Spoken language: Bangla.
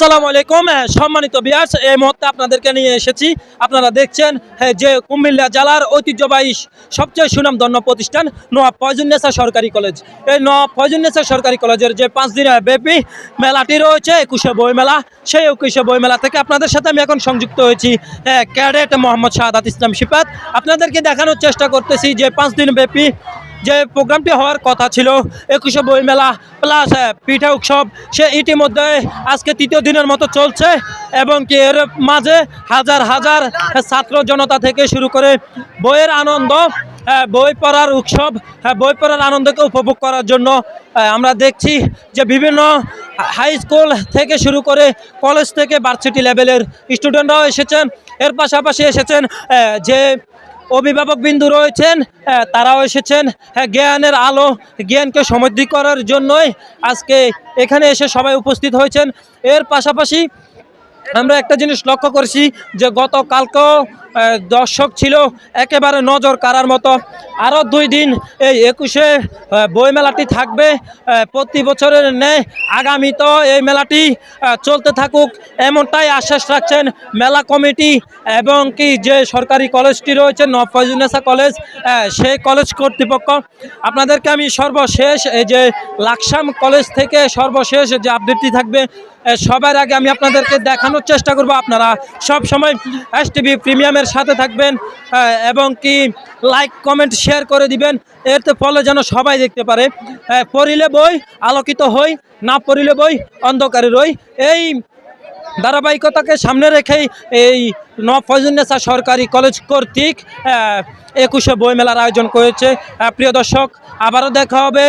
আসসালামু আলাইকুম সম্মানিত ভিউয়ার্স, এই মুহূর্তে আপনাদেরকে নিয়ে এসেছি। আপনারা দেখছেন যে কুমিল্লা জেলার ঐতিহ্যবাহী সবচেয়ে সুনামধন্য প্রতিষ্ঠান নওয়াব ফয়জুন্নেছা সরকারি কলেজ। এই নওয়াব ফয়জুন্নেছা সরকারি কলেজের যে 5 দিন ব্যাপী মেলাটি রয়েছে 21শে বইমেলা, সেই 21শে বইমেলা থেকে আপনাদের সাথে আমি এখন সংযুক্ত হয়েছি ক্যাডেট মোহাম্মদ শাহাদাত ইসলাম শিফাত। আপনাদেরকে দেখানোর চেষ্টা করতেছি যে 5 দিন ব্যাপী যে প্রোগ্রামটি হওয়ার কথা ছিল 21শে বইমেলা প্লাস পিঠা উৎসব, সে ইতিমধ্যে আজকে তৃতীয় দিনের মতো চলছে এবং কি এর মাঝে হাজার হাজার ছাত্র জনতা থেকে শুরু করে বইয়ের আনন্দ, বই পড়ার উৎসব, বই পড়ার আনন্দকে উপভোগ করার জন্য আমরা দেখছি যে বিভিন্ন হাই স্কুল থেকে শুরু করে কলেজ থেকে ভার্সিটি লেভেলের স্টুডেন্টরাও এসেছেন। এর পাশাপাশি এসেছেন যে অভিভাবক বিন্দু রয়েছেন, তারাও এসেছেন জ্ঞানের আলো, জ্ঞানকে সমৃদ্ধি করার জন্যই আজকে এখানে এসে সবাই উপস্থিত হয়েছেন। এর পাশাপাশি আমরা একটা জিনিস লক্ষ্য করছি যে গতকালকেও দর্শক ছিল একেবারে নজর কাড়ার মতো। আরও 2 দিন এই 21শে বইমেলাটি থাকবে প্রতি বছরের ন্যায়। আগামীতেও এই মেলাটি চলতে থাকুক এমনটাই আশ্বাস রাখছেন মেলা কমিটি এবং কি যে সরকারি কলেজটি রয়েছে নওয়াব ফয়জুন্নেছা কলেজ, সেই কলেজ কর্তৃপক্ষ। আপনাদেরকে আমি সর্বশেষ এই যে লাকসাম কলেজ থেকে সর্বশেষ যে আপডেটটি থাকবে সবার আগে আমি আপনাদেরকে দেখানোর চেষ্টা করব। আপনারা সব সময় এসটিভি প্রিমিয়ামের সাথে থাকবেন এবং কি লাইক কমেন্ট শেয়ার করে দিবেন, এর ফলে যেন সবাই দেখতে পারে। পড়িলে বই আলোকিত হই, না পড়িলে বই অন্ধকারে রই, এই ধারাবাহিকতাকে সামনে রেখেই এই নওয়াব ফয়জুন্নেছা সরকারি কলেজ কর্তৃক 21শে বইমেলার আয়োজন করেছে। প্রিয় দর্শক, আবারও দেখা হবে।